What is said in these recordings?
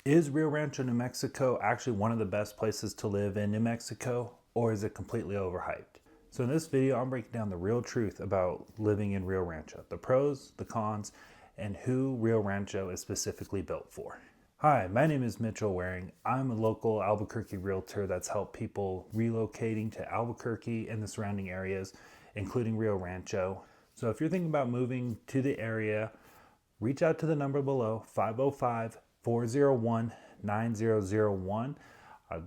Is Rio Rancho, New Mexico actually one of the best places to live in New Mexico, or is it completely overhyped? So in this video, I'm breaking down the real truth about living in Rio Rancho, the pros, the cons, and who Rio Rancho is specifically built for. Hi, my name is Mitchell Waring. I'm a local Albuquerque realtor that's helped people relocating to Albuquerque and the surrounding areas, including Rio Rancho. So if you're thinking about moving to the area, reach out to the number below, 505-401-9001. I'd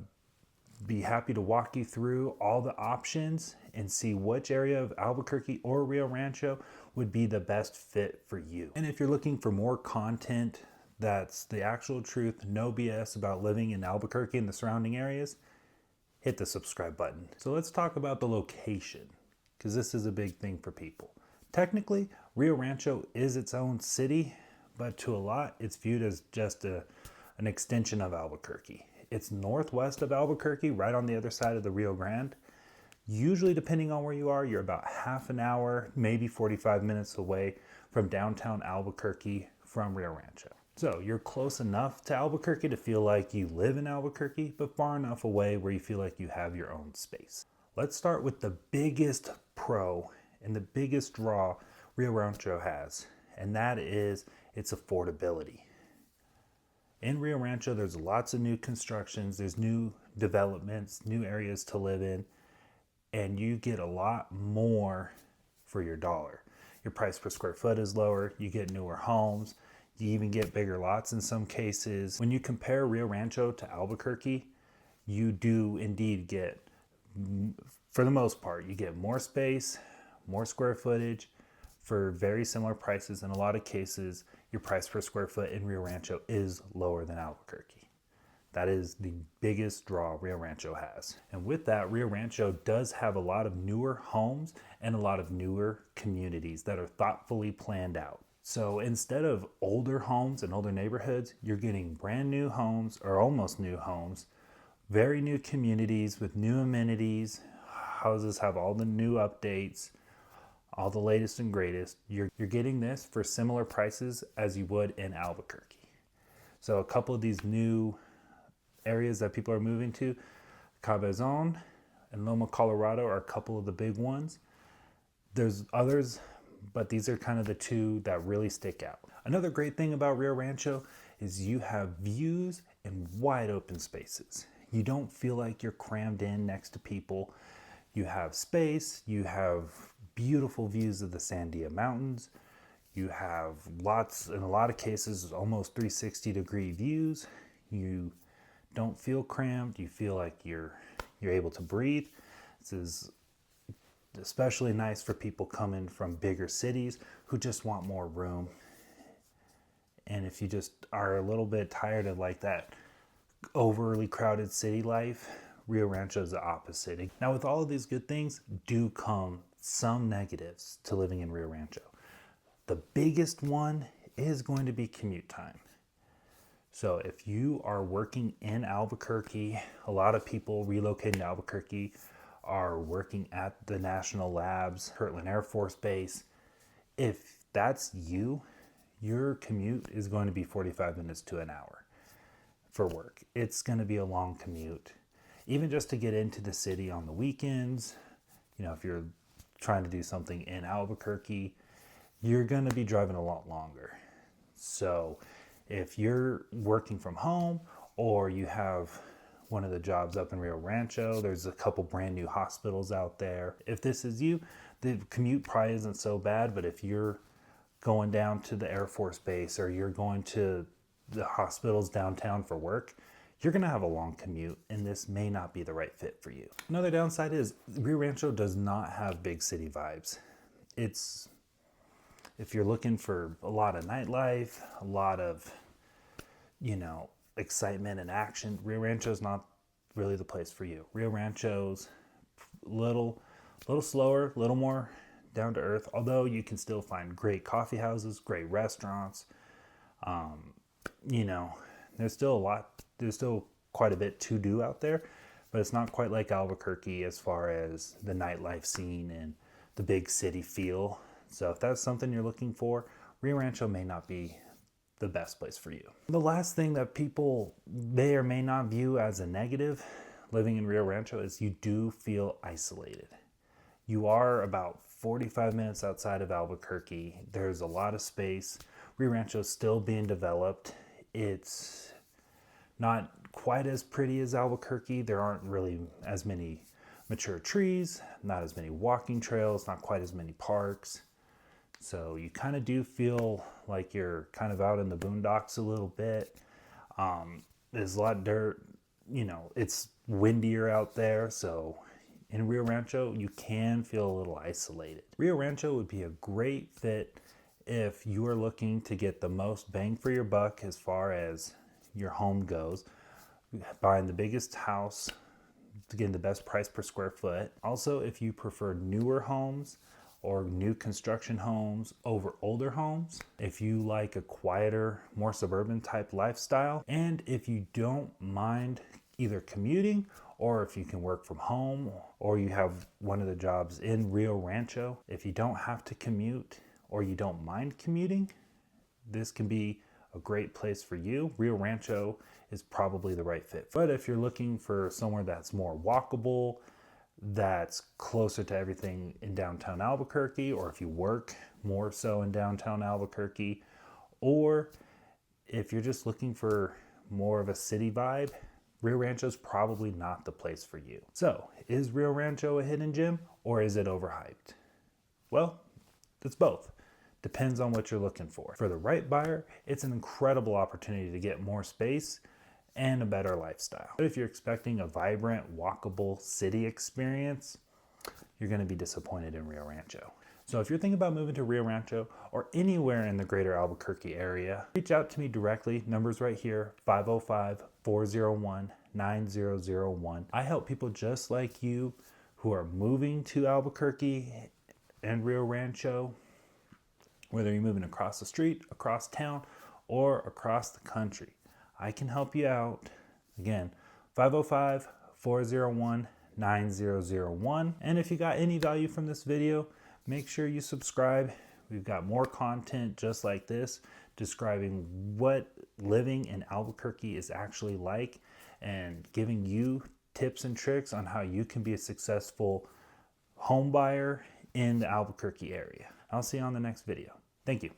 be happy to walk you through all the options and see which area of Albuquerque or Rio Rancho would be the best fit for you. And if you're looking for more content that's the actual truth, no BS about living in Albuquerque and the surrounding areas, hit the subscribe button. So let's talk about the location, because this is a big thing for people. Technically, Rio Rancho is its own city, but to a lot, it's viewed as just an extension of Albuquerque. It's northwest of Albuquerque, right on the other side of the Rio Grande. Usually, depending on where you are, you're about half an hour, maybe 45 minutes away from downtown Albuquerque from Rio Rancho. So you're close enough to Albuquerque to feel like you live in Albuquerque, but far enough away where you feel like you have your own space. Let's start with the biggest pro and the biggest draw Rio Rancho has, and that is its affordability. In Rio Rancho, there's lots of new constructions, there's new developments, new areas to live in, and you get a lot more for your dollar. Your price per square foot is lower, you get newer homes, you even get bigger lots in some cases. When you compare Rio Rancho to Albuquerque, you do indeed get, for the most part, you get more space, more square footage for very similar prices. In a lot of cases, your price per square foot in Rio Rancho is lower than Albuquerque. That is the biggest draw Rio Rancho has. And with that, Rio Rancho does have a lot of newer homes and a lot of newer communities that are thoughtfully planned out. So instead of older homes and older neighborhoods, you're getting brand new homes or almost new homes, very new communities with new amenities. Houses have all the new updates, all the latest and greatest. You're getting this for similar prices as you would in Albuquerque. So a couple of these new areas that people are moving to, Cabezon and Loma Colorado are a couple of the big ones. There's others, but these are kind of the two that really stick out. Another great thing about Rio Rancho is you have views and wide open spaces. You don't feel like you're crammed in next to people. You have space, you have beautiful views of the Sandia Mountains. You have lots, in a lot of cases, almost 360-degree views. You don't feel cramped. You feel like you're able to breathe. This is especially nice for people coming from bigger cities who just want more room. And if you just are a little bit tired of like that overly crowded city life, Rio Rancho is the opposite. Now, with all of these good things do come some negatives to living in Rio Rancho. The biggest one is going to be commute time. So if you are working in Albuquerque, a lot of people relocating to Albuquerque are working at the National Labs, Kirtland Air Force Base. If that's you, your commute is going to be 45 minutes to an hour for work. It's going to be a long commute. Even just to get into the city on the weekends, if you're trying to do something in Albuquerque, you're going to be driving a lot longer. So if you're working from home or you have one of the jobs up in Rio Rancho, there's a couple brand new hospitals out there. If this is you, the commute probably isn't so bad, but if you're going down to the Air Force Base or you're going to the hospitals downtown for work, you're going to have a long commute, and this may not be the right fit for you. Another downside is Rio Rancho does not have big city vibes. If you're looking for a lot of nightlife, a lot of, excitement and action, Rio Rancho is not really the place for you. Rio Rancho's a little slower, a little more down to earth, although you can still find great coffee houses, great restaurants. There's still quite a bit to do out there, but it's not quite like Albuquerque as far as the nightlife scene and the big city feel. So if that's something you're looking for, Rio Rancho may not be the best place for you. The last thing that people may or may not view as a negative living in Rio Rancho is you do feel isolated. You are about 45 minutes outside of Albuquerque. There's a lot of space. Rio Rancho is still being developed. It's not quite as pretty as Albuquerque. There aren't really as many mature trees, not as many walking trails, not quite as many parks. So you kind of do feel like you're kind of out in the boondocks a little bit. There's a lot of dirt, you know, it's windier out there. So in Rio Rancho, you can feel a little isolated. Rio Rancho would be a great fit if you are looking to get the most bang for your buck as far as your home goes. Buying the biggest house to get the best price per square foot. Also, if you prefer newer homes or new construction homes over older homes, if you like a quieter, more suburban type lifestyle, and if you don't mind either commuting or if you can work from home or you have one of the jobs in Rio Rancho, if you don't have to commute or you don't mind commuting, this can be a great place for you. Rio Rancho is probably the right fit. But if you're looking for somewhere that's more walkable, that's closer to everything in downtown Albuquerque, or if you work more so in downtown Albuquerque, or if you're just looking for more of a city vibe, Rio Rancho is probably not the place for you. So, is Rio Rancho a hidden gem or is it overhyped? Well, it's both. Depends on what you're looking for. For the right buyer, it's an incredible opportunity to get more space and a better lifestyle. But if you're expecting a vibrant, walkable city experience, you're going to be disappointed in Rio Rancho. So if you're thinking about moving to Rio Rancho or anywhere in the greater Albuquerque area, reach out to me directly. Number's right here, 505-401-9001. I help people just like you who are moving to Albuquerque and Rio Rancho, whether you're moving across the street, across town, or across the country. I can help you out. Again, 505-401-9001. And if you got any value from this video, make sure you subscribe. We've got more content just like this, describing what living in Albuquerque is actually like and giving you tips and tricks on how you can be a successful home buyer in the Albuquerque area. I'll see you on the next video. Thank you.